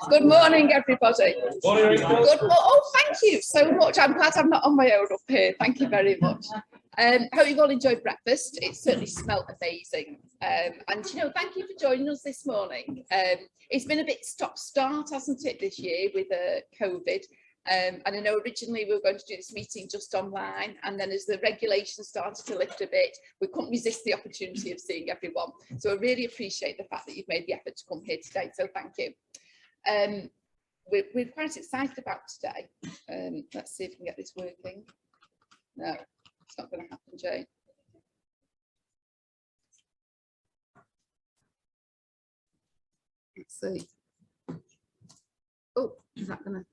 Good morning, everybody. Morning. Oh, thank you so much. I'm glad I'm not on my own up here. Thank you very much. Hope you've all enjoyed breakfast. It certainly smelled amazing. And thank you for joining us this morning. It's been a bit stop-start, hasn't it, this year with COVID? And I know originally we were going to do this meeting just online, and then as the regulations started to lift a bit, we couldn't resist the opportunity of seeing everyone. So I really appreciate the fact that you've made the effort to come here today. So thank you. We're quite excited about today. Let's see if we can get this working. No, it's not going to happen, Jane. Let's see. Oh, is that going to?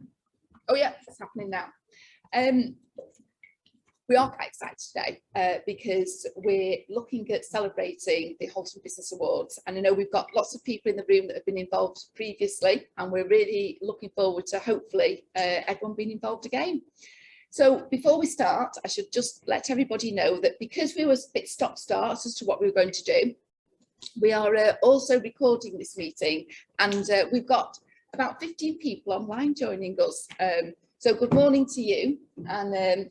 Oh yeah, it's happening now. We are quite excited today because we're looking at celebrating the Halton Business Awards, and I know we've got lots of people in the room that have been involved previously, and we're really looking forward to hopefully everyone being involved again. So before we start, I should just let everybody know that because we were a bit stop-start as to what we were going to do, we are also recording this meeting, and we've got about 15 people online joining us. So good morning to you, and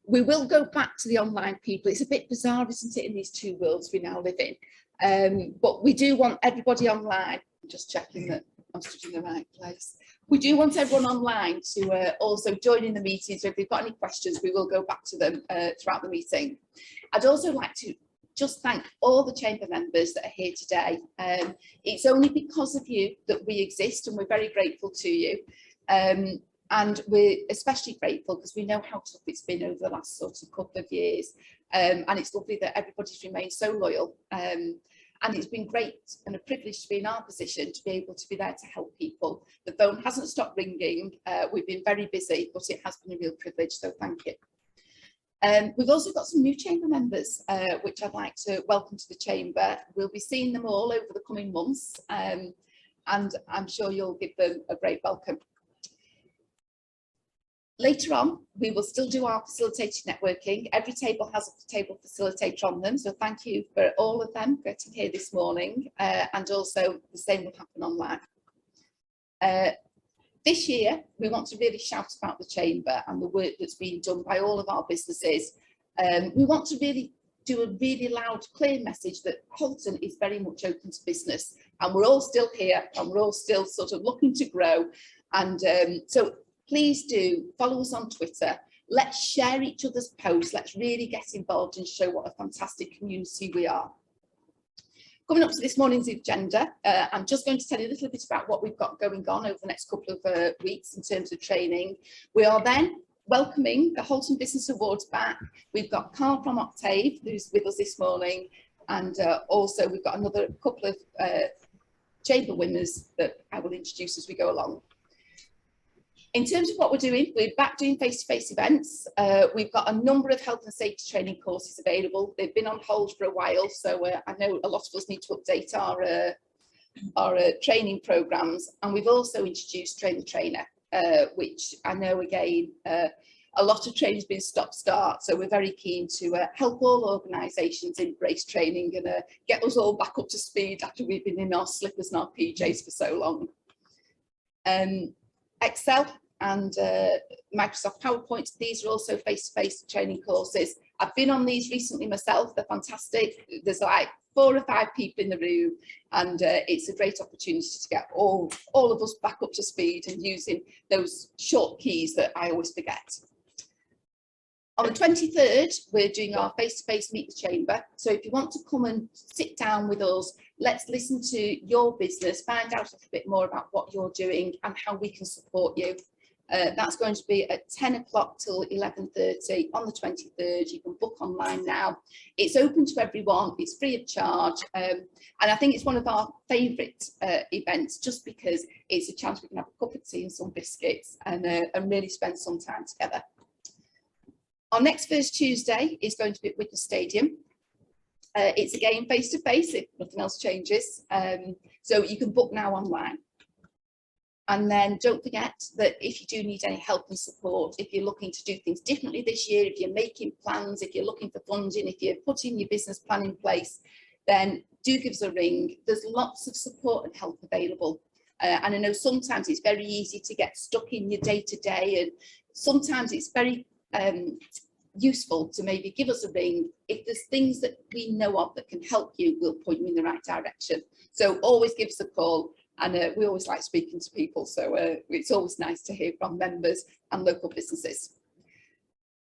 we will go back to the online people. It's a bit bizarre, isn't it, in these two worlds we now live in, but we do want everybody online. I'm just checking that I'm stood in the right place. We do want everyone online to also join in the meeting, so if you've got any questions we will go back to them throughout the meeting. I'd also like to just thank all the chamber members that are here today. It's only because of you that we exist, and we're very grateful to you. And we're especially grateful because we know how tough it's been over the last sort of couple of years. And it's lovely that everybody's remained so loyal. And it's been great and a privilege to be in our position to be able to be there to help people. The phone hasn't stopped ringing. We've been very busy, but it has been a real privilege, so thank you. We've also got some new chamber members, which I'd like to welcome to the chamber. We'll be seeing them all over the coming months, and I'm sure you'll give them a great welcome. Later on, we will still do our facilitated networking. Every table has a table facilitator on them, so thank you for all of them getting here this morning, and also the same will happen online. This year, we want to really shout about the chamber and the work that's being done by all of our businesses. We want to really do a really loud, clear message that Halton is very much open to business, and we're all still here, and we're all still sort of looking to grow. And so please do follow us on Twitter. Let's share each other's posts. Let's really get involved and show what a fantastic community we are. Coming up to this morning's agenda, I'm just going to tell you a little bit about what we've got going on over the next couple of weeks in terms of training. We are then welcoming the Halton Business Awards back. We've got Carl from Octave, who's with us this morning, and also we've got another couple of chamber winners that I will introduce as we go along. In terms of what we're doing, we're back doing face-to-face events. We've got a number of health and safety training courses available. They've been on hold for a while, so I know a lot of us need to update our training programs. And we've also introduced Train the Trainer, which I know, again, a lot of training has been stop-start, so we're very keen to help all organisations embrace training and get us all back up to speed after we've been in our slippers and our PJs for so long. Excel and Microsoft PowerPoint, these are also face-to-face training courses. I've been on these recently myself, they're fantastic. There's like 4 or 5 people in the room, and it's a great opportunity to get all of us back up to speed and using those short keys that I always forget. On the 23rd, we're doing our face-to-face Meet the Chamber. So if you want to come and sit down with us, let's listen to your business, find out a little bit more about what you're doing and how we can support you. That's going to be at 10 o'clock till 11:30 on the 23rd. You can book online now. It's open to everyone. It's free of charge. And I think it's one of our favourite events just because it's a chance we can have a cup of tea and some biscuits and really spend some time together. Our next 1st Tuesday is going to be at Witness Stadium. It's again face-to-face if nothing else changes. So you can book now online. And then don't forget that if you do need any help and support, if you're looking to do things differently this year, if you're making plans, if you're looking for funding, if you're putting your business plan in place, then do give us a ring. There's lots of support and help available. And I know sometimes it's very easy to get stuck in your day-to-day, and sometimes it's very useful to maybe give us a ring. If there's things that we know of that can help you, we'll point you in the right direction. So always give us a call, and we always like speaking to people, so it's always nice to hear from members and local businesses.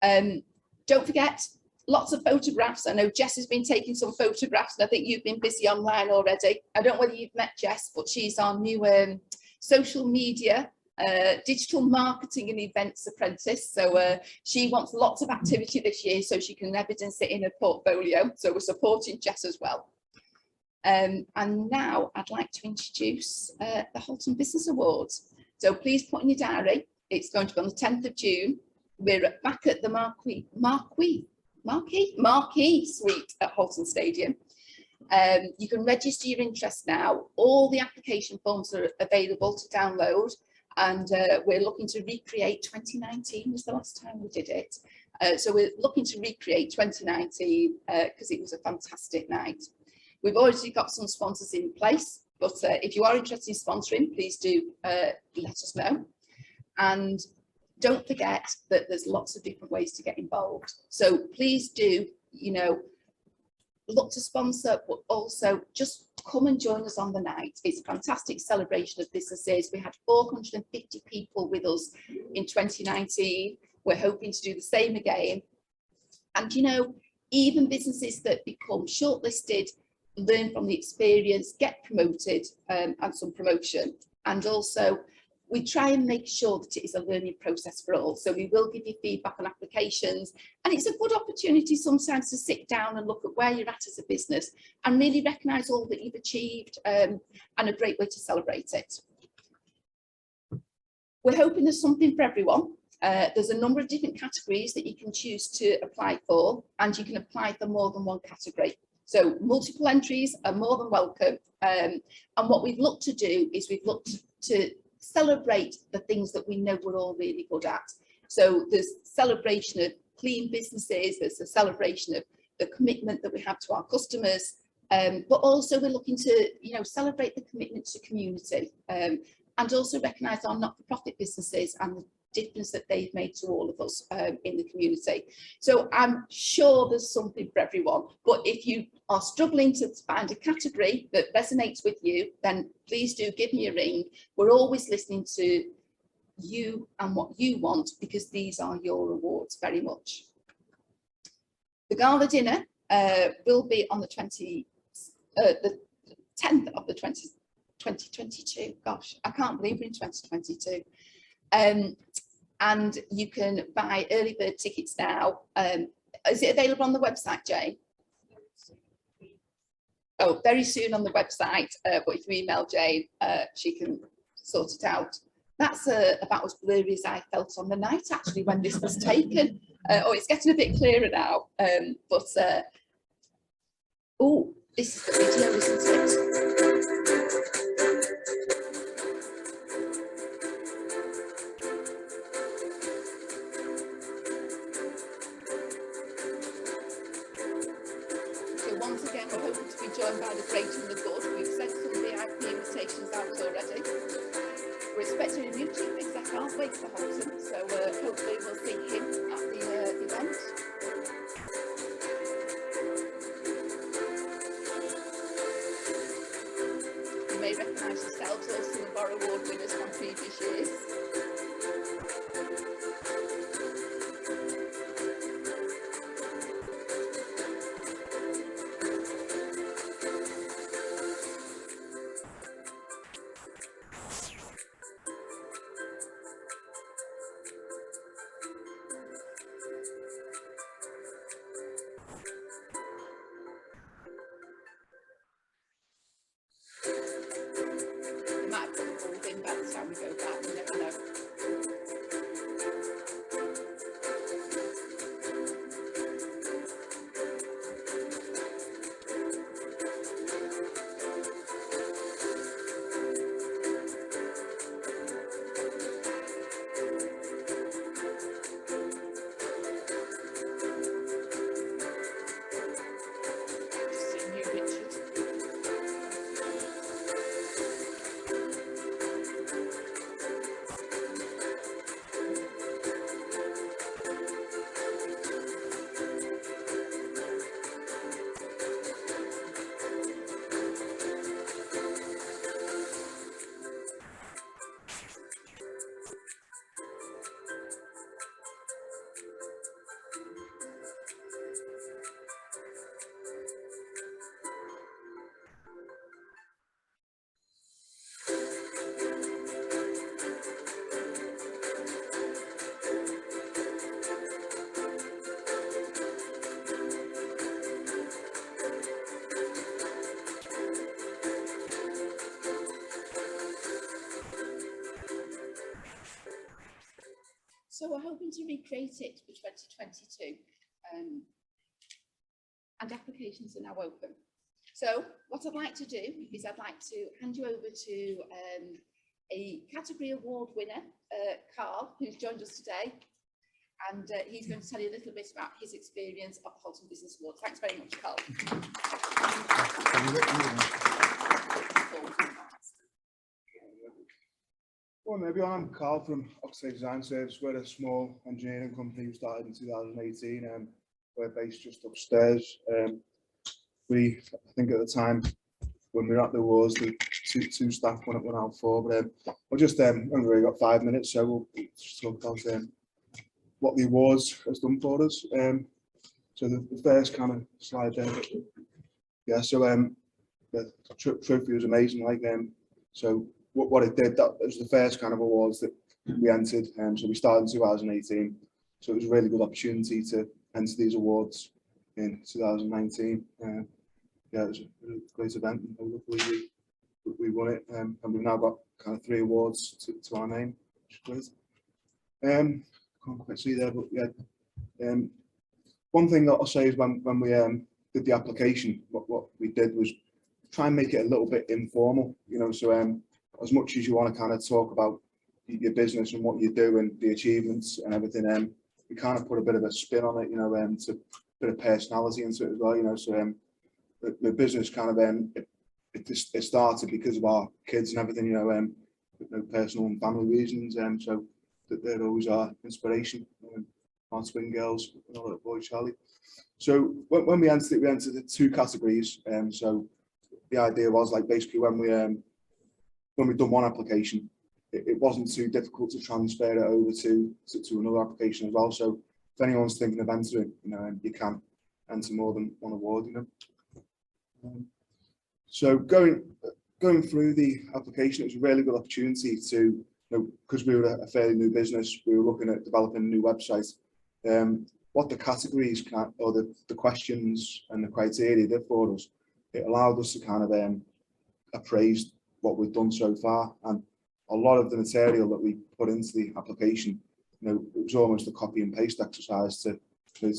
Don't forget, lots of photographs. I know Jess has been taking some photographs, and I think you've been busy online already. I don't know whether you've met Jess, but she's our new social media digital marketing and events apprentice. So she wants lots of activity this year so she can evidence it in her portfolio. So we're supporting Jess as well. And now I'd like to introduce the Halton Business Awards. So please put in your diary. It's going to be on the 10th of June. We're back at the Marquee Suite at Halton Stadium. You can register your interest now. All the application forms are available to download, and we're looking to recreate 2019 was the last time we did it. So we're looking to recreate 2019 because it was a fantastic night. We've already got some sponsors in place, but if you are interested in sponsoring, please do let us know. And don't forget that there's lots of different ways to get involved. So please do, you know, look to sponsor, but also just come and join us on the night. It's a fantastic celebration of businesses. We had 450 people with us in 2019. We're hoping to do the same again. And, you know, even businesses that become shortlisted, learn from the experience, get promoted, and some promotion. And also, we try and make sure that it is a learning process for all. So we will give you feedback on applications, and it's a good opportunity sometimes to sit down and look at where you're at as a business and really recognise all that you've achieved, and a great way to celebrate it. We're hoping there's something for everyone. There's a number of different categories that you can choose to apply for, and you can apply for more than one category. So multiple entries are more than welcome. And what we've looked to do is we've looked to celebrate the things that we know we're all really good at. So there's celebration of clean businesses, there's a celebration of the commitment that we have to our customers, but also we're looking to, you know, celebrate the commitment to community, and also recognise our not-for-profit businesses and the difference that they've made to all of us in the community. So I'm sure there's something for everyone, but if you are struggling to find a category that resonates with you, then please do give me a ring. We're always listening to you and what you want, because these are your awards very much. The gala dinner will be on the 10th of the 2022. Gosh, I can't believe we're in 2022. And you can buy early bird tickets now. Is it available on the website, Jane? Oh, very soon on the website, but if you email Jane, she can sort it out. That's about as blurry as I felt on the night, actually, when this was taken. Oh, it's getting a bit clearer now. Oh, this is the video, isn't it? Once again, we're hoping to be joined by the great and the good. We've sent some VIP invitations out already. We're expecting a new chief exec, aren't we, for Halton? So hopefully we'll see him at the event. You may recognise yourselves or some of our award winners from previous years. So we're hoping to recreate it for 2022, and applications are now open. So what I'd like to do is I'd like to hand you over to a category award winner, Carl, who's joined us today, and he's going to tell you a little bit about his experience of the Halton Business Awards. Thanks very much, Carl. Well, everyone, I'm Carl from Oxford Design Service. We're a small engineering company who started in 2018. We're based just upstairs. I think at the time when we were at the awards, the two staff went out for, but we'll just, we've really got 5 minutes, so we'll just talk about what the awards has done for us. So the first kind of slide there. Yeah, so the trophy was amazing. Like, so what it did, that was the first kind of awards that we entered. So we started in 2018. So it was a really good opportunity to enter these awards in 2019. Yeah, it was a great event, and luckily we won it, and we've now got kind of 3 awards to our name, which is great. Can't quite see there, but yeah. One thing that I'll say is when we did the application, what we did was try and make it a little bit informal, you know. So as much as you want to kind of talk about your business and what you do and the achievements and everything, we kind of put a bit of a spin on it, you know, to put a bit of personality into it as well, you know. So the business kind of it started because of our kids and everything, you know, personal and family reasons, so that they're always our inspiration. Our twin girls and our little boy Charlie. So when we entered it, we entered the 2 categories. So the idea was, like, basically when we've done one application, it wasn't too difficult to transfer it over to another application as well. So if anyone's thinking of entering, you know, you can enter more than one award, you know. So going through the application, it was a really good opportunity to, you know, because we were a fairly new business, we were looking at developing a new website. What the categories or the questions and the criteria did for us, it allowed us to kind of appraise what we've done so far, and a lot of the material that we put into the application, you know, it was almost a copy and paste exercise to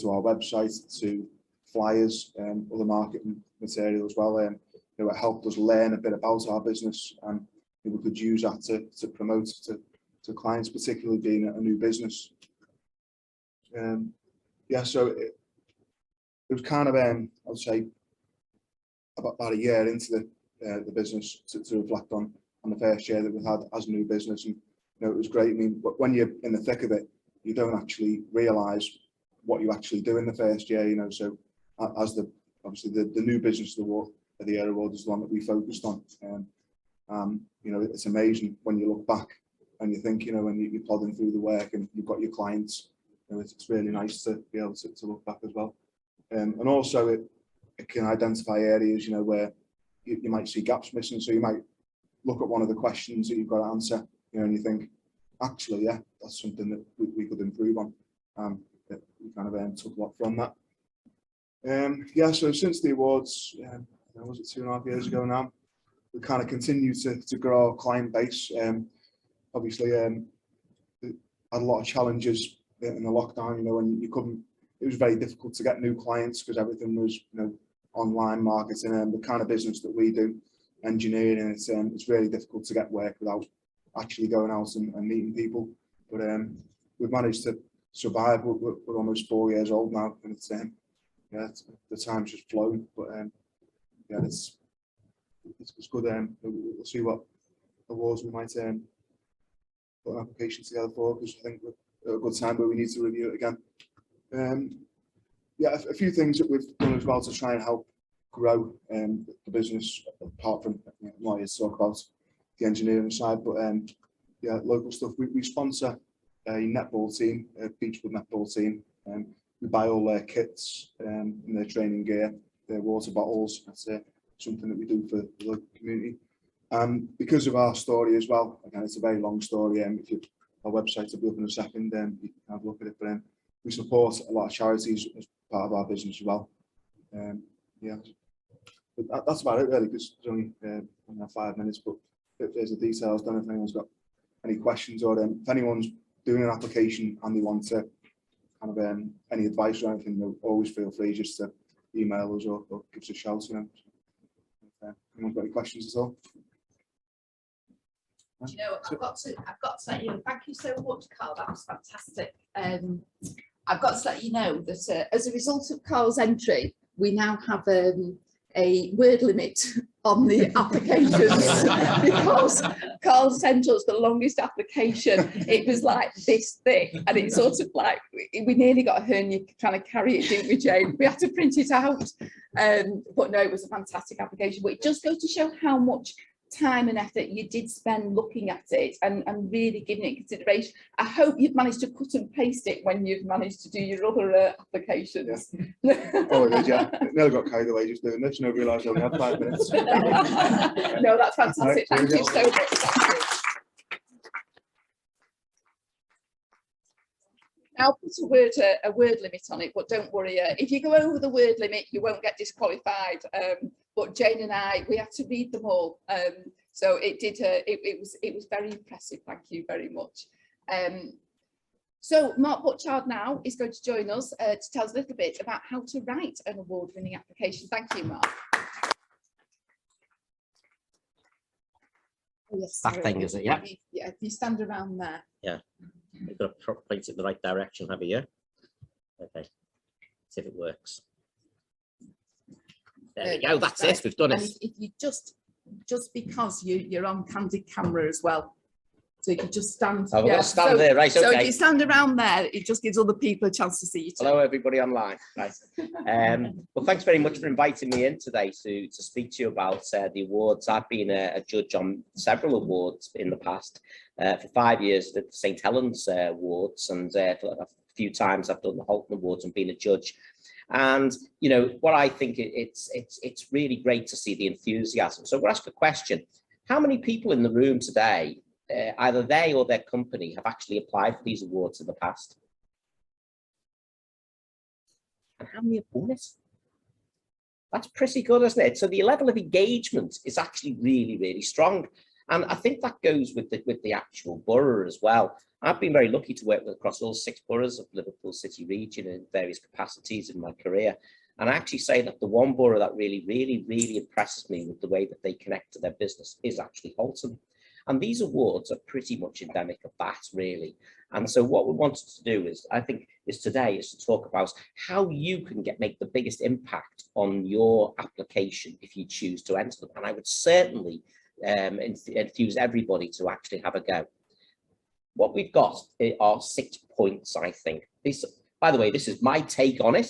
our website, to flyers, other marketing material as well. You know, it helped us learn a bit about our business, and we could use that to promote to clients, particularly being a new business. Yeah, so it was kind of, I would say, about a year into the business to reflect on the first year that we've had as a new business, and, you know, it was great. I mean, when you're in the thick of it, you don't actually realise what you actually do in the first year, you know. So as obviously the new business award, the year award, is the one that we focused on. You know, it's amazing when you look back and you think, you know, when you're plodding through the work and you've got your clients, you know, it's really nice to be able to look back as well. And also it can identify areas, you know, where you might see gaps missing. So you might look at one of the questions that you've got to answer, you know, and you think, actually, yeah, that's something that we could improve on. That we kind of took a lot from that. Yeah, so since the awards, was it 2.5 years ago now, we kind of continue to grow our client base. Obviously, had a lot of challenges in the lockdown, you know, and it was very difficult to get new clients because everything was, you know, online marketing, and the kind of business that we do, engineering, it's really difficult to get work without actually going out and meeting people. But we've managed to survive. We're almost 4 years old now, and it's yeah, the time's just flown. But yeah, it's good. We'll see what awards we might put an application together for, because I think we're at a good time where we need to review it again. Yeah, a few things that we've done as well to try and help grow the business, apart from, you know, not here to talk about the engineering side, but yeah, local stuff. We sponsor a netball team, a Beachwood netball team. We buy all their kits and their training gear, their water bottles. That's something that we do for the local community. Because of our story as well, again, it's a very long story. Our website will be up in a second, you can have a look at it. But we support a lot of charities as part of our business as well. Yeah, but that's about it really, because it's only 5 minutes. But if there's the details, don't know if anyone's got any questions, or if anyone's doing an application and they want to kind of any advice or anything, they'll always feel free just to email us or give us a shout. You know, anyone got any questions at all? Do you know, I've got to let you know, thank you so much, Carl, that was fantastic. I've got to let you know that as a result of Carl's entry, we now have a word limit on the applications because Carl sent us the longest application. It was like this thick, and it's sort of like we nearly got a hernia trying to carry it, didn't we, Jane? We had to print it out. But no, it was a fantastic application. But it just goes to show how much time and effort you did spend looking at it and really giving it consideration. I hope you've managed to cut and paste it when you've managed to do your other applications. Yeah. Oh, it is, yeah. Nearly got carried away just doing this, and I realised I only had 5 minutes. No, that's fantastic. Thank you so much. Thank you. Now put a word limit on it, but don't worry. If you go over the word limit, you won't get disqualified. But Jane and I, we had to read them all. So it did. It was very impressive. Thank you very much. So Mark Butchard now is going to join us to tell us a little bit about how to write an award-winning application. Thank you, Mark. Oh, yes, That thing, is it? Yeah. Yeah. If you stand around there. Yeah. You've got to point it in the right direction, have you? Okay. See if it works. There we go. That's it. We've done it. If you just because you're on candid camera as well. So if you just stand. Oh, we're going to stand there, right? So okay. if you stand around there, it just gives other people a chance to see you too. Hello, everybody online. Right. Well, thanks very much for inviting me in today to speak to you about the awards. I've been a judge on several awards in the past. For 5 years, the St Helens Awards, and for a few times I've done the Halton Awards and been a judge. And you know what I think it's really great to see the enthusiasm. So we'll ask a question: how many people in the room today, either they or their company, have actually applied for these awards in the past? And how many have won it? That's pretty good, isn't it? So the level of engagement is actually really, really strong. And I think that goes with the actual borough as well. I've been very lucky to work across all 6 boroughs of Liverpool City region in various capacities in my career. And I actually say that the one borough that really, really, really impresses me with the way that they connect to their business is actually Halton. And these awards are pretty much endemic of that, really. And so what we wanted to do is, I think, today is to talk about how you can make the biggest impact on your application if you choose to enter them. And I would certainly enthuse everybody to actually have a go. What we've got are 6 points, I think. This, by the way, this is my take on it.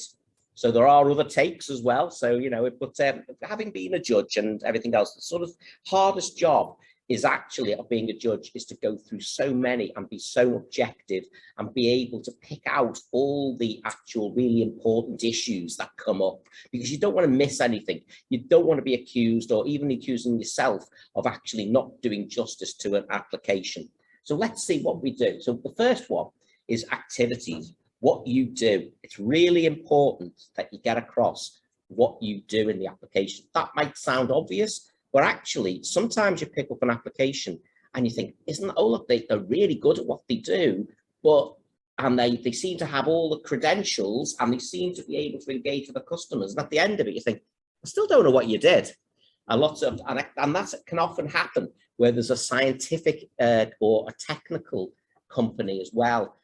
So there are other takes as well. So, you know, but having been a judge and everything else, the sort of hardest job is actually of being a judge is to go through so many and be so objective and be able to pick out all the actual really important issues that come up, because you don't want to miss anything. You don't want to be accused or even accusing yourself of actually not doing justice to an application. So let's see what we do. So the first one is activities, what you do. It's really important that you get across what you do in the application. That might sound obvious, but actually, sometimes you pick up an application and you think, oh, look, they're really good at what they do, and they seem to have all the credentials and they seem to be able to engage with the customers. And at the end of it, you think, I still don't know what you did. And that can often happen where there's a scientific or a technical company as well,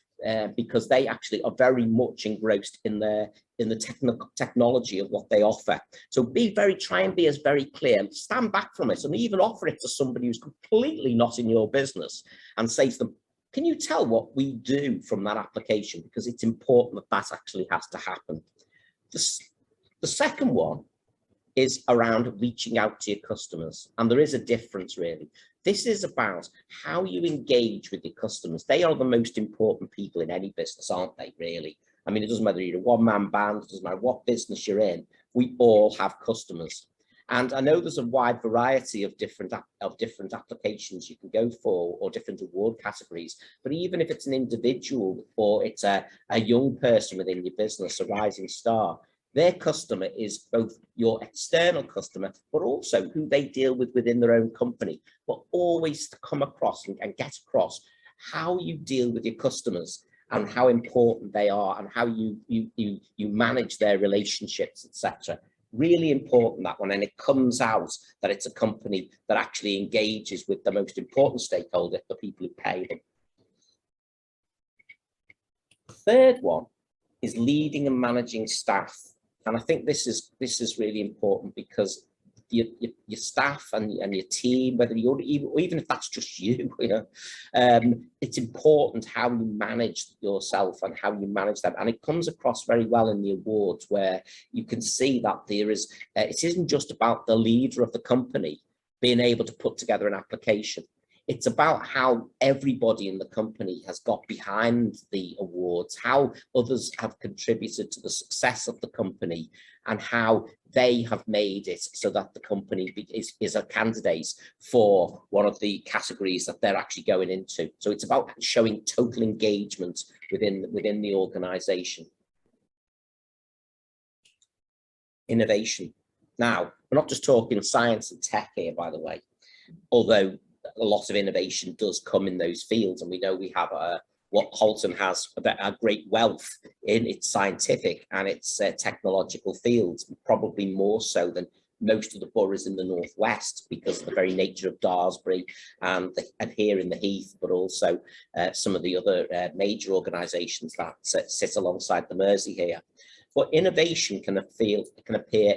because they actually are very much engrossed in the technology of what they offer. So try and be as very clear, and stand back from it, and even offer it to somebody who's completely not in your business and say to them, can you tell what we do from that application? Because it's important that actually has to happen. The second one is around reaching out to your customers. And there is a difference, really. This is about how you engage with your customers. They are the most important people in any business, aren't they, really? I mean, it doesn't matter you're a one-man band, it doesn't matter what business you're in, we all have customers. And I know there's a wide variety of different applications you can go for, or different award categories, but even if it's an individual or it's a young person within your business, a rising star, their customer is both your external customer, but also who they deal with within their own company. But always to come across and get across how you deal with your customers and how important they are and how you manage their relationships, etc. Really important, that one. And it comes out that it's a company that actually engages with the most important stakeholder, the people who pay them. The third one is leading and managing staff. And I think this is really important, because your staff and your team, whether you're even if that's just you, it's important how you manage yourself and how you manage them. And it comes across very well in the awards, where you can see that there is it isn't just about the leader of the company being able to put together an application. It's about how everybody in the company has got behind the awards, how others have contributed to the success of the company, and how they have made it so that the company is a candidate for one of the categories that they're actually going into. So it's about showing total engagement within the organization. Innovation. Now, we're not just talking science and tech here, by the way, although a lot of innovation does come in those fields, and we know we have what Halton has a great wealth in its scientific and its technological fields, probably more so than most of the boroughs in the northwest, because of the very nature of Daresbury and here in the Heath, but also some of the other major organisations that sit alongside the Mersey here. But innovation can appear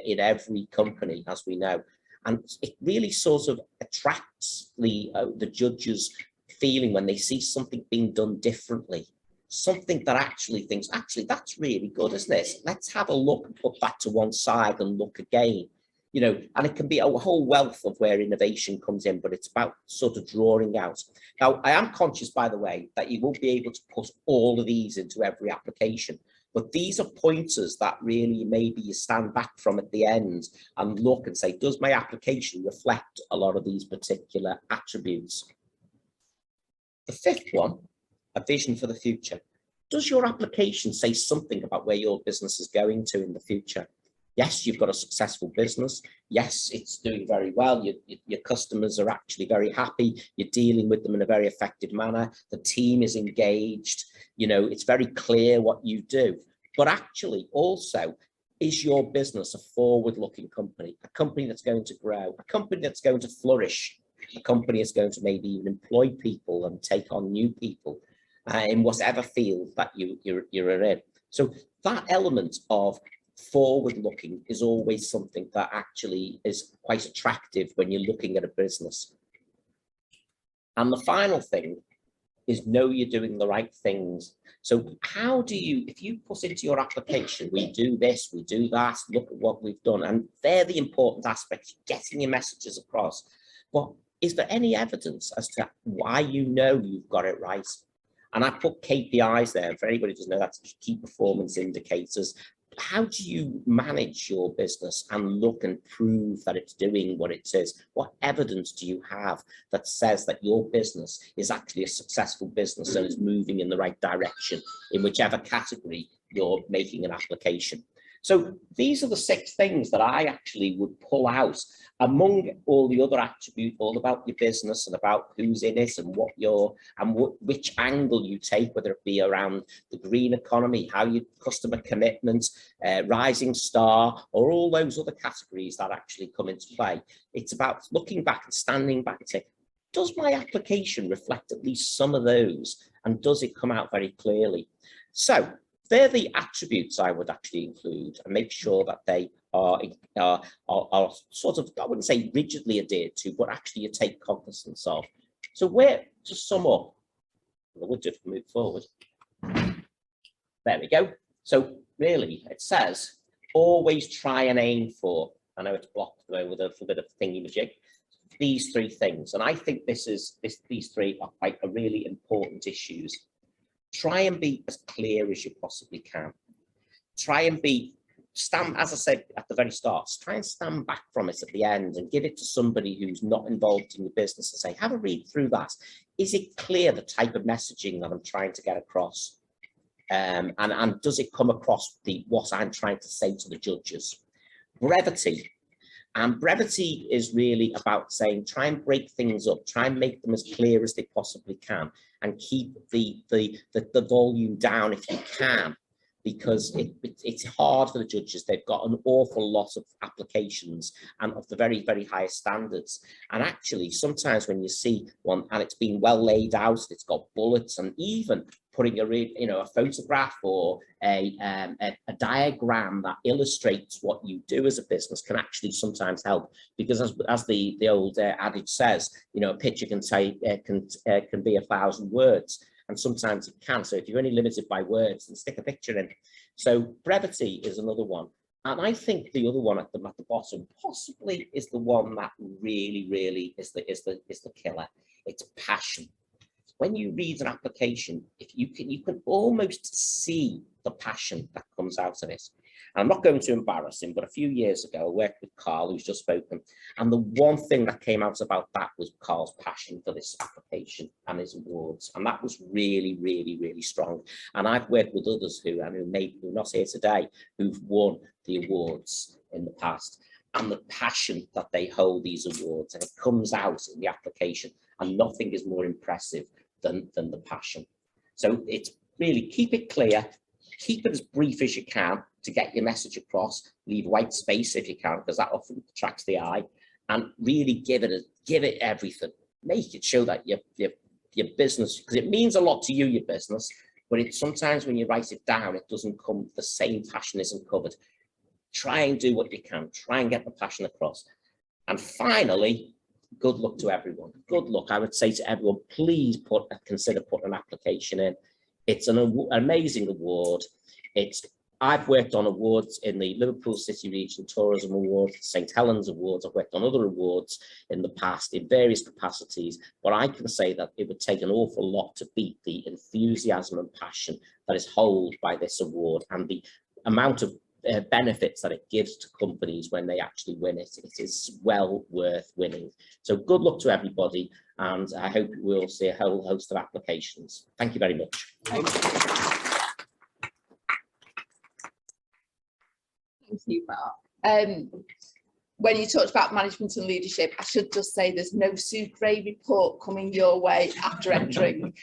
in every company, as we know. And it really sort of attracts the judges' feeling when they see something being done differently, something that actually thinks, actually, that's really good, isn't it? Let's have a look and put that to one side and look again. And it can be a whole wealth of where innovation comes in, but it's about sort of drawing out. Now, I am conscious, by the way, that you won't be able to put all of these into every application. But these are pointers that really maybe you stand back from at the end and look and say, does my application reflect a lot of these particular attributes? The fifth one, a vision for the future. Does your application say something about where your business is going to in the future? Yes, you've got a successful business. Yes, it's doing very well. Your customers are actually very happy. You're dealing with them in a very effective manner. The team is engaged. It's very clear what you do. But actually, also, is your business a forward-looking company, a company that's going to grow, a company that's going to flourish, a company that's going to maybe even employ people and take on new people in whatever field that you're in? So that element of forward-looking is always something that actually is quite attractive when you're looking at a business. And the final thing is, know you're doing the right things. So how do you, if you put into your application, we do this, we do that, look at what we've done, and they're the important aspects, getting your messages across. But is there any evidence as to why you've got it right? And I put KPIs there. For anybody who doesn't know, that's key performance indicators. How do you manage your business and look and prove that it's doing what it says? What evidence do you have that says that your business is actually a successful business and is moving in the right direction in whichever category you're making an application? So these are the 6 things that I actually would pull out among all the other attributes, all about your business and about who's in it and which angle you take, whether it be around the green economy, how your customer commitment, rising star, or all those other categories that actually come into play. It's about looking back and standing back and saying, does my application reflect at least some of those? And does it come out very clearly? So they're the attributes I would actually include and make sure that they are sort of, I wouldn't say rigidly adhered to, but actually you take cognizance of. So where, to sum up, I would just move forward. There we go. So really, it says, always try and aim for, I know it's blocked there with a little bit of thingy-majig, these 3 things. And I think these 3 are quite really important issues. Try and be as clear as you possibly can. Try and as I said at the very start, try and stand back from it at the end and give it to somebody who's not involved in the business and say, have a read through that. Is it clear the type of messaging that I'm trying to get across? And does it come across what I'm trying to say to the judges? Brevity. And brevity is really about saying, try and break things up, try and make them as clear as they possibly can. and keep the volume down if you can, because it's hard for the judges. They've got an awful lot of applications and of the very, very highest standards. And actually, sometimes when you see one and it's been well laid out, it's got bullets, and even putting a photograph or a diagram that illustrates what you do as a business can actually sometimes help, because as the old adage says, a picture can say can be 1,000 words. And sometimes it can. So if you're only limited by words, then stick a picture in. So brevity is another one. And I think the other one at the bottom possibly is the one that really is the killer. It's passion. When you read an application, if you can almost see the passion that comes out of it. And I'm not going to embarrass him, but a few years ago, I worked with Carl, who's just spoken. And the one thing that came out about that was Carl's passion for this application and his awards. And that was really strong. And I've worked with others who are not here today, who've won the awards in the past. And the passion that they hold these awards, and it comes out in the application, and nothing is more impressive than the passion. So it's really, keep it clear, keep it as brief as you can to get your message across, leave white space if you can, because that often attracts the eye, and really give it everything. Make it show that your business, because it means a lot to you, your business, but it's sometimes when you write it down, it doesn't come, the same passion isn't covered. Try and do what you can, try and get the passion across. And finally, good luck to everyone. Good luck. I would say to everyone, please consider putting an application in. It's an amazing award. I've worked on awards in the Liverpool City Region Tourism Awards, St Helens Awards. I've worked on other awards in the past in various capacities, but I can say that it would take an awful lot to beat the enthusiasm and passion that is held by this award, and the amount of benefits that it gives to companies when they actually win it. It is well worth winning. So good luck to everybody, and I hope we'll see a whole host of applications. Thank you very much. Thank you, Mark. When you talked about management and leadership, I should just say there's no Sue Gray report coming your way after entering.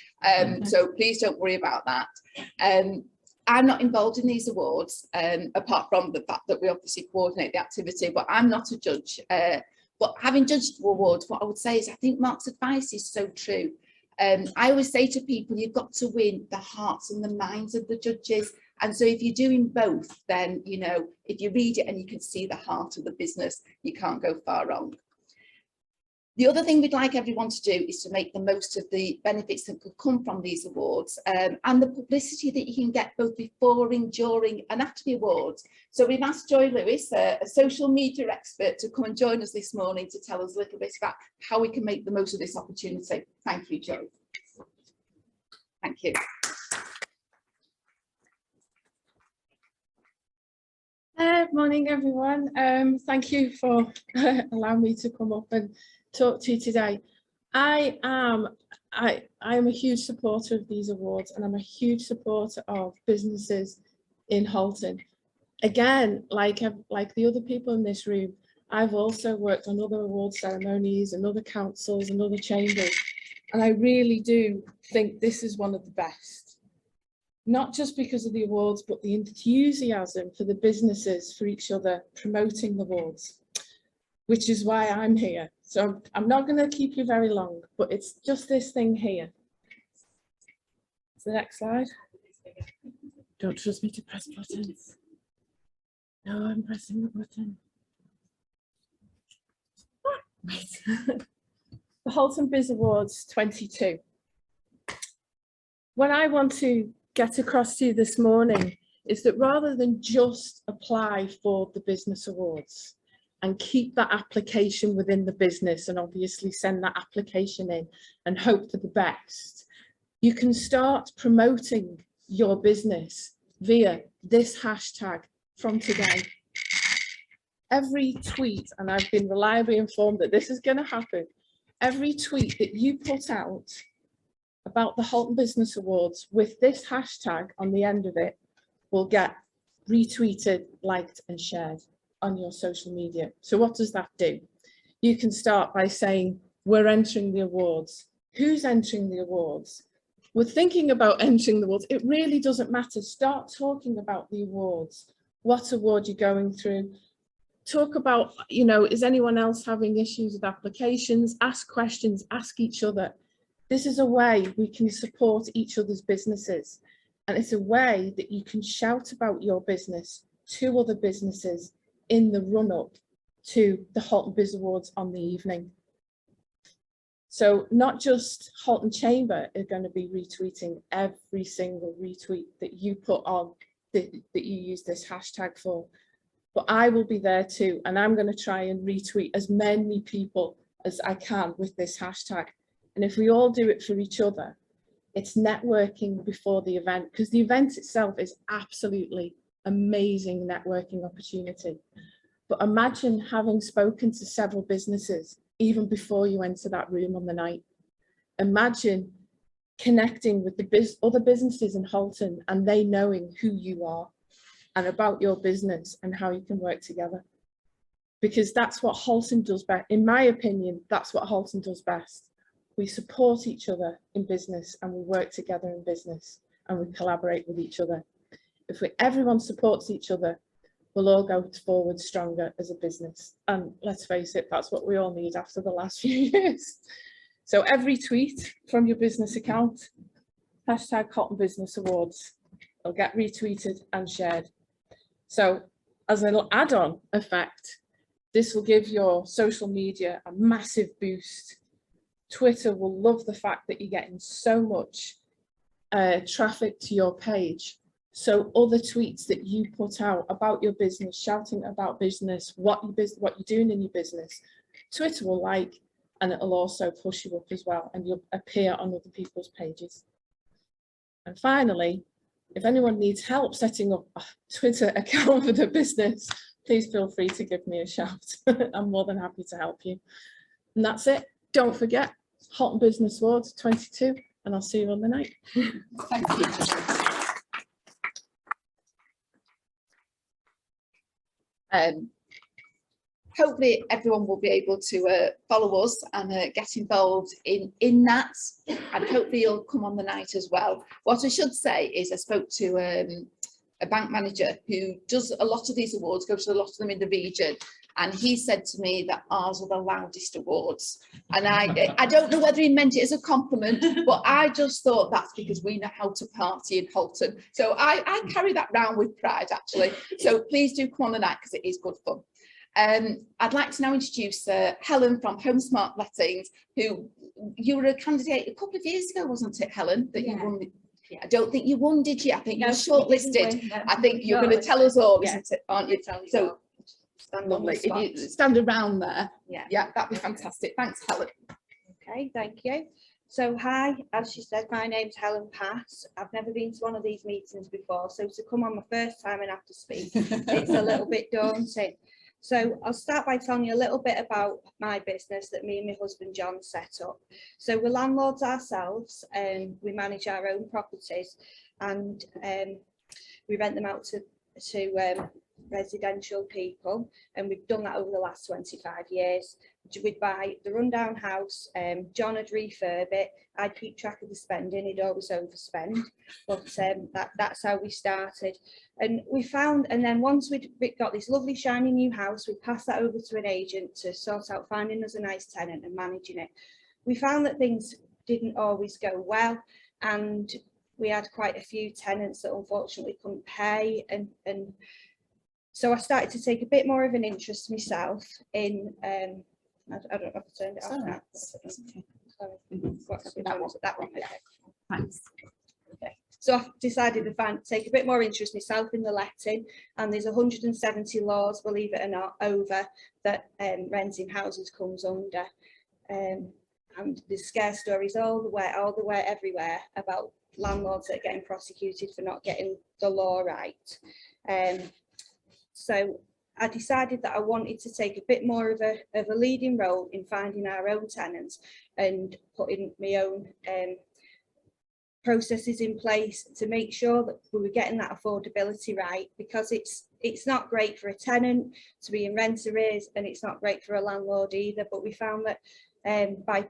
So please don't worry about that. I'm not involved in these awards, apart from the fact that we obviously coordinate the activity, but I'm not a judge. But having judged awards, what I would say is I think Mark's advice is so true. I always say to people, you've got to win the hearts and the minds of the judges. And so if you're doing both, then, if you read it and you can see the heart of the business, you can't go far wrong. The other thing we'd like everyone to do is to make the most of the benefits that could come from these awards, and the publicity that you can get both before, during and after the awards. So we've asked Joy Lewis, a social media expert, to come and join us this morning to tell us a little bit about how we can make the most of this opportunity. Thank you, Joy. Thank you. Morning, everyone. Thank you for allowing me to come up and talk to you today. I am a huge supporter of these awards, and I'm a huge supporter of businesses in Halton. Again, like the other people in this room, I've also worked on other award ceremonies and other councils and other chambers, and I really do think this is one of the best. Not just because of the awards, but the enthusiasm for the businesses, for each other, promoting the awards, which is why I'm here. So I'm not going to keep you very long, but it's just this thing here. It's the next slide. Don't trust me to press buttons. No, I'm pressing the button. Right. The Halton Biz Awards 22. What I want to get across to you this morning is that rather than just apply for the business awards and keep that application within the business and obviously send that application in and hope for the best, you can start promoting your business via this hashtag from today. Every tweet, and I've been reliably informed that this is going to happen, every tweet that you put out about the Halton Business Awards with this hashtag on the end of it will get retweeted, liked and shared on your social media. So what does that do? You can start by saying, we're entering the awards. Who's entering the awards? we're thinking about entering the awards, it really doesn't matter. Start talking about the awards. What award you're going through. Talk about, you know, is anyone else having issues with applications? Ask questions, ask each other. This is a way we can support each other's businesses. And it's a way that you can shout about your business to other businesses in the run-up to the Halton Business Awards on the evening. So not just Halton Chamber are going to be retweeting every single retweet that you put on, that you use this hashtag for, but I will be there too. And I'm going to try and retweet as many people as I can with this hashtag. And if we all do it for each other, it's networking before the event, because the event itself is absolutely amazing networking opportunity. But imagine having spoken to several businesses even before you enter that room on the night. Imagine connecting with the other businesses in Halton and they knowing who you are and about your business and how you can work together. Because that's what Halton does best. In my opinion, that's what Halton does best. We support each other in business and we work together in business and we collaborate with each other. If everyone supports each other, we'll all go forward stronger as a business. And let's face it, that's what we all need after the last few years. So every tweet from your business account, hashtag Halton Business Awards, will get retweeted and shared. So as an add-on effect, this will give your social media a massive boost. Twitter will love the fact that you're getting so much traffic to your page. So other tweets that you put out about your business, shouting about business, what you're doing in your business, Twitter will like, and it'll also push you up as well, and you'll appear on other people's pages. And finally, if anyone needs help setting up a Twitter account for the business, please feel free to give me a shout. I'm more than happy to help you. And that's it. Don't forget, Halton Business Awards 22, and I'll see you on the night. Thank you. Hopefully everyone will be able to follow us and get involved in that, and hopefully you'll come on the night as well. What I should say is I spoke to a bank manager who does a lot of these awards, goes to a lot of them in the region, and he said to me that ours are the loudest awards. And I don't know whether he meant it as a compliment, but I just thought that's because we know how to party in Halton. So I carry that round with pride, actually. So please do come on the night because it is good fun. I'd like to now introduce Helen from Home Smart Lettings, who you were a candidate a couple of years ago, wasn't it, Helen, that you won? Yeah. I don't think you won, did you? I think you were shortlisted. I think you're going to tell us all, isn't it, aren't you? So lovely. If you stand around there, yeah, that'd be fantastic. Thanks, Helen. Okay, thank you. So hi, as she said, my name's Helen Pass. I've never been to one of these meetings before, so to come on my first time and have to speak, it's a little bit daunting. So I'll start by telling you a little bit about my business that me and my husband John set up. So we're landlords ourselves, and we manage our own properties, and we rent them out to residential people, and we've done that over the last 25 years. We'd buy the rundown house, John would refurb it, I'd keep track of the spending, he'd always overspend, but that's how we started. And we found, and then once we'd got this lovely shiny new house, we'd pass that over to an agent to sort out finding us a nice tenant and managing it. We found that things didn't always go well, and we had quite a few tenants that unfortunately couldn't pay, and so I started to take a bit more of an interest myself in, I don't know if I turned it off now. Sorry. That one. Okay. Thanks. Okay. So I decided to take a bit more interest myself in the letting, and there's 170 laws, believe it or not, over that renting houses comes under. And there's scare stories all the way everywhere about landlords that are getting prosecuted for not getting the law right. So I decided that I wanted to take a bit more of a leading role in finding our own tenants and putting my own processes in place to make sure that we were getting that affordability right, because it's not great for a tenant to be in rent arrears, and it's not great for a landlord either. But we found that by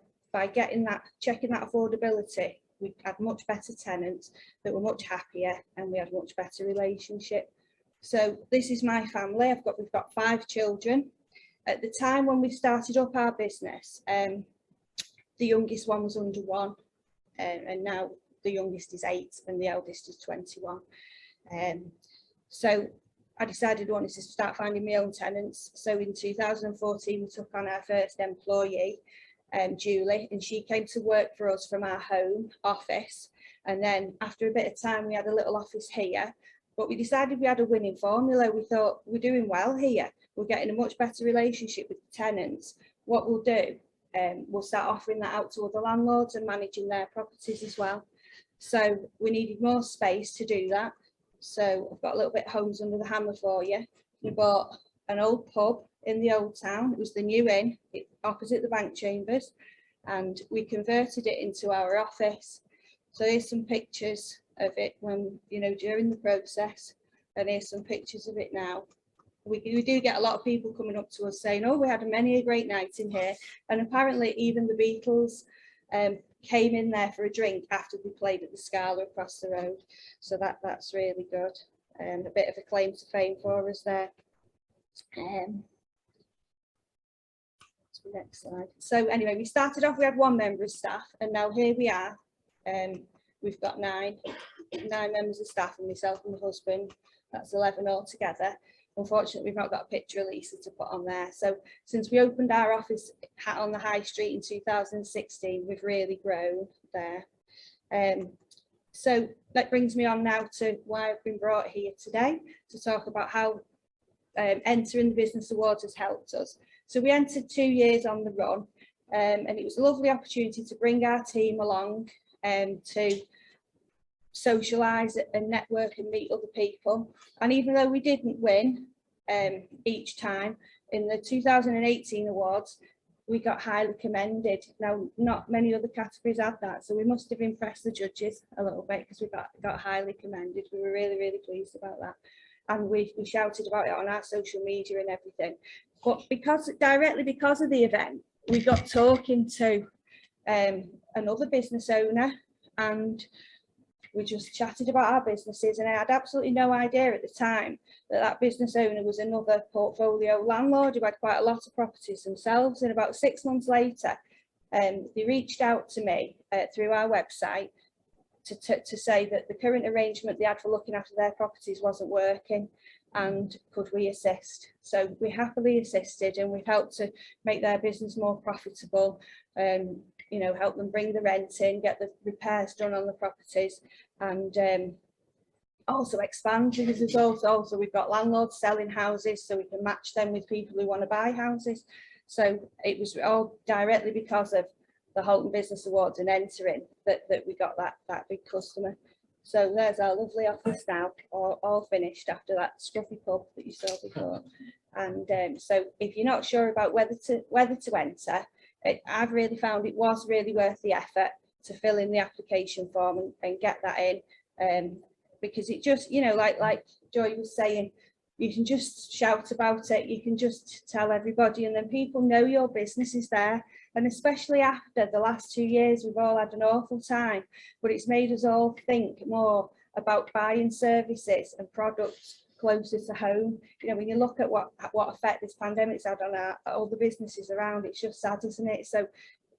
checking that affordability, we had much better tenants that were much happier, and we had much better relationship. So this is my family. We've got 5 children. At the time when we started up our business, the youngest one was under 1, and now the youngest is 8 and the eldest is 21. So I decided I wanted to start finding my own tenants. So in 2014, we took on our first employee, Julie, and she came to work for us from our home office. And then after a bit of time, we had a little office here, but we decided we had a winning formula. We thought, we're doing well here. We're getting a much better relationship with the tenants. What we'll do, we'll start offering that out to other landlords and managing their properties as well. So we needed more space to do that. So I've got a little bit of homes under the hammer for you. We bought an old pub in the old town. It was the New Inn, opposite the bank chambers, and we converted it into our office. So here's some pictures of it when, you know, during the process, and here's some pictures of it now. We do get a lot of people coming up to us saying, oh, we had many a great night in here, and apparently even the Beatles came in there for a drink after we played at the Scala across the road. So that's really good, and a bit of a claim to fame for us there. Next slide. So anyway, we started off, we had 1 member of staff, and now here we are. We've got 9 members of staff, and myself and my husband. That's 11 altogether. Unfortunately, we've not got a picture of Lisa to put on there. So since we opened our office on the High Street in 2016, we've really grown there. So that brings me on now to why I've been brought here today, to talk about how entering the Business Awards has helped us. So we entered 2 years on the run, and it was a lovely opportunity to bring our team along to socialise and network and meet other people. And even though we didn't win each time, in the 2018 awards, we got highly commended. Now, not many other categories had that, so we must have impressed the judges a little bit, because we got highly commended. We were really, really pleased about that. And we shouted about it on our social media and everything. But directly because of the event, we got talking to another business owner, and we just chatted about our businesses, and I had absolutely no idea at the time that business owner was another portfolio landlord who had quite a lot of properties themselves. And about 6 months later, they reached out to me through our website to say that the current arrangement they had for looking after their properties wasn't working, and could we assist. So we happily assisted, and we've helped to make their business more profitable, you know, help them bring the rent in, get the repairs done on the properties, and also expand, because there's also we've got landlords selling houses, so we can match them with people who want to buy houses. So it was all directly because of the Halton Business Awards and entering that we got that big customer. So there's our lovely office now, all finished after that scruffy pub that you saw before. And so if you're not sure about whether to enter, I've really found it was really worth the effort to fill in the application form and get that in, because it just, you know, like Joy was saying, you can just shout about it, you can just tell everybody, and then people know your business is there. And especially after the last 2 years, we've all had an awful time, but it's made us all think more about buying services and products closer to home. You know, when you look at what effect this pandemic's had on all the businesses around, it's just sad, isn't it? So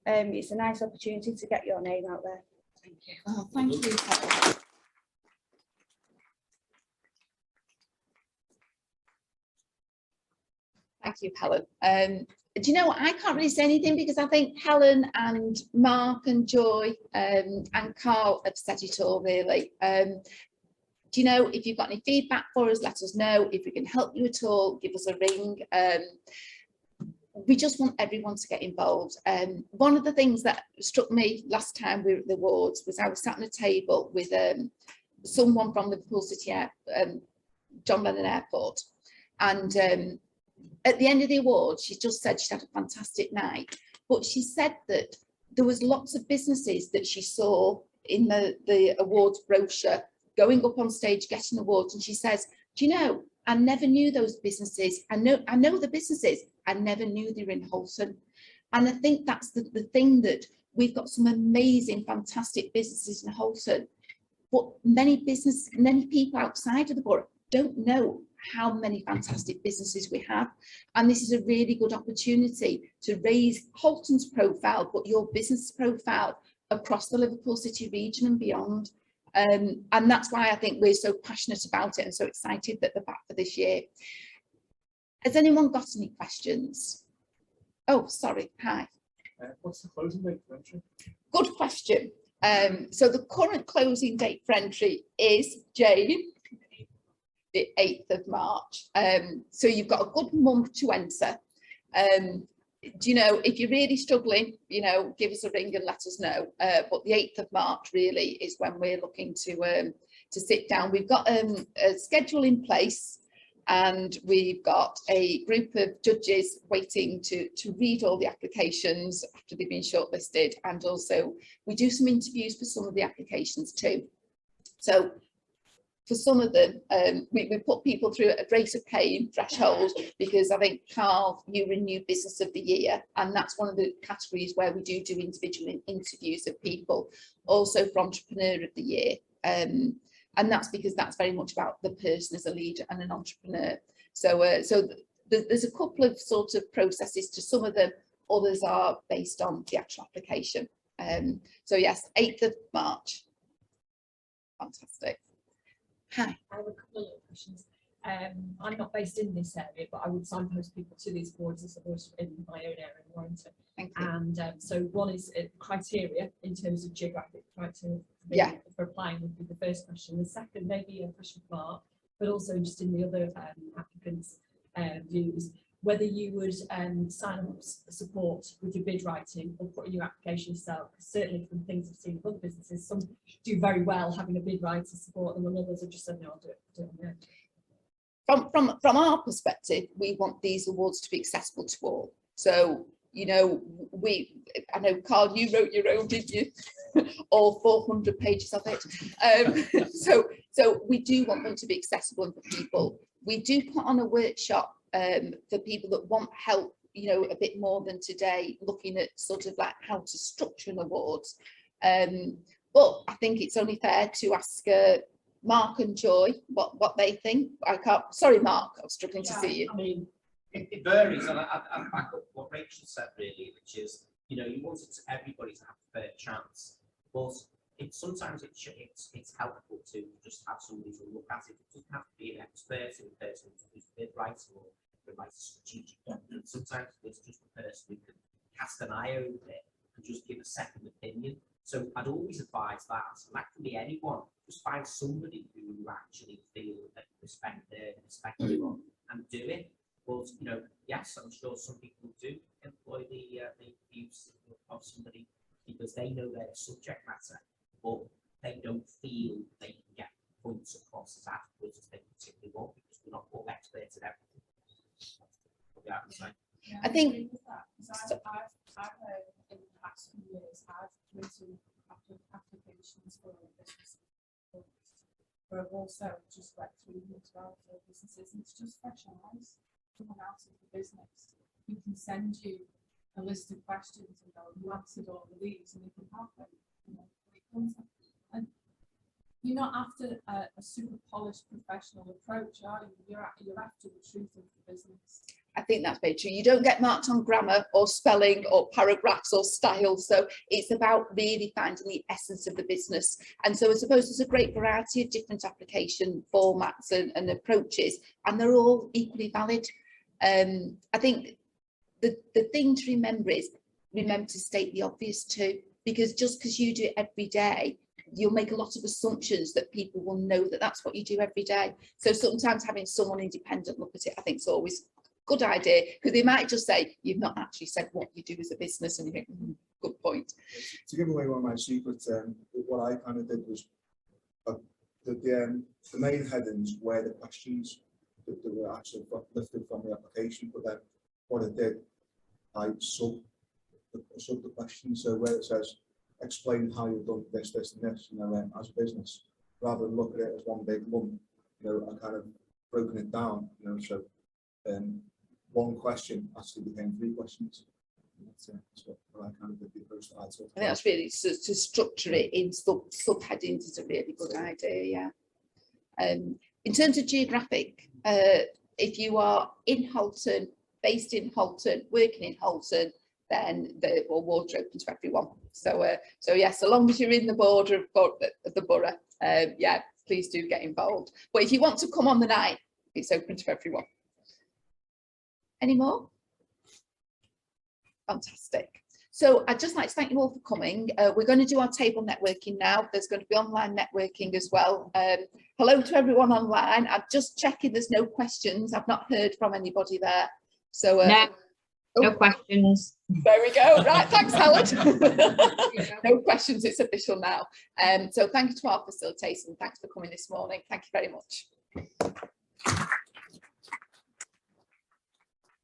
it's a nice opportunity to get your name out there. Thank you. Oh, thank you, Helen. Thank you, Helen. Do you know what? I can't really say anything, because I think Helen and Mark and Joy and Carl have said it all, really. Do you know, if you've got any feedback for us, let us know. If we can help you at all, give us a ring. We just want everyone to get involved. One of the things that struck me last time we were at the awards was I was sat on a table with someone from Liverpool City John Lennon Airport, and at the end of the awards, she just said she'd had a fantastic night, but she said that there was lots of businesses that she saw in the awards brochure going up on stage getting awards, and she says, do you know, I never knew those businesses. I know the businesses, I never knew they were in Halton. And I think that's the thing that we've got some amazing, fantastic businesses in Halton, but many people outside of the borough don't know how many fantastic businesses we have. And this is a really good opportunity to raise Halton's profile, but your business profile across the Liverpool City region and beyond. And that's why I think we're so passionate about it and so excited that they're back for this year. Has anyone got any questions? Oh, sorry, hi. What's the closing date for entry? Good question. So the current closing date for entry is, Jane, the 8th of March. So you've got a good month to enter. Do you know, if you're really struggling, you know, give us a ring and let us know. But the 8th of March really is when we're looking to sit down. We've got a schedule in place, and we've got a group of judges waiting to read all the applications after they've been shortlisted, and also we do some interviews for some of the applications too. So for some of them, we put people through a rate of pain threshold, because I think, Carl, you were New Business of the Year, and that's one of the categories where we do individual interviews of people, also for Entrepreneur of the Year. And that's because that's very much about the person as a leader and an entrepreneur. So, there's a couple of sort of processes to some of them, others are based on the actual application. So yes, 8th of March. Fantastic. Hi. I have a couple of questions. I'm not based in this area, but I would signpost people to these boards as I was in my own area in Warrington. Thank you. And so one is criteria in terms of geographic criteria for applying would be the first question. The second, maybe a question for Mark, but also just in the other applicants' views, whether you would sign up support with your bid writing or put in your application yourself. Because certainly from things I've seen with other businesses, some do very well having a bid writer support them, and others have just said, no, I'll do it on my own. From our perspective, we want these awards to be accessible to all. So, you know, I know, Carl, you wrote your own, didn't you? All 400 pages of it. So we do want them to be accessible for people. We do put on a workshop for people that want help, you know, a bit more than today, looking at sort of like how to structure an award. But I think it's only fair to ask Mark and Joy what they think. Sorry, Mark, I was struggling to see you. I mean, it varies, and I back up what Rachel said really, which is, you know, you want everybody to have a fair chance, but sometimes it's helpful to just have somebody to look at it. It doesn't have to be an expert in the person who's bid writing or writes a strategic document. Sometimes it's just a person who can cast an eye over it and just give a second opinion. So I'd always advise that, and that can be anyone. Just find somebody who you actually feel that respect their perspective on and do it. But you know, yes, I'm sure some people do employ the views of somebody because they know their subject matter, but they don't feel they can get points across as adequate as they particularly want, because we're not all experts at everything. I think I've heard in the past few years, I've written applications for businesses, but I've also just read through them as well for businesses, and it's just fresh eyes. Someone out of the business who can send you a list of questions and go, you answered all of these, and you can have them. You know, and you're not after a super polished professional approach, are you? You're after the truth of the business. I think that's very true. You don't get marked on grammar or spelling or paragraphs or style. So it's about really finding the essence of the business. And so I suppose there's a great variety of different application formats and approaches, and they're all equally valid. I think the thing to remember is to state the obvious too, because just because you do it every day, you'll make a lot of assumptions that people will know that that's what you do every day. So sometimes having someone independent look at it, I think, is always good idea, because they might just say you've not actually said what you do as a business, and you think, good point. To give away one of my secrets, what I kind of did was the main headings were the questions that were actually lifted from the application, but then what I did, I sub the question. So where it says explain how you've done this, this, and this, you know, as a business, rather than look at it as one big lump, you know, I kind of broken it down, you know, so one question actually became 3 questions. what I kind of did the approach that I took. I think that's really to structure it in subheadings is a really good idea. Yeah. In terms of geographic, if you are in Halton, based in Halton, working in Halton, then the awards are open to everyone. So yeah, so long as you're in the border of the borough, yeah, please do get involved. But if you want to come on the night, it's open to everyone. Any more? Fantastic. So I'd just like to thank you all for coming. We're going to do our table networking now. There's going to be online networking as well. Hello to everyone online. I'm just checking there's no questions. I've not heard from anybody there. So no questions. There we go. Right, thanks, Howard. No questions, it's official now. So thank you to our facilitators and thanks for coming this morning. Thank you very much.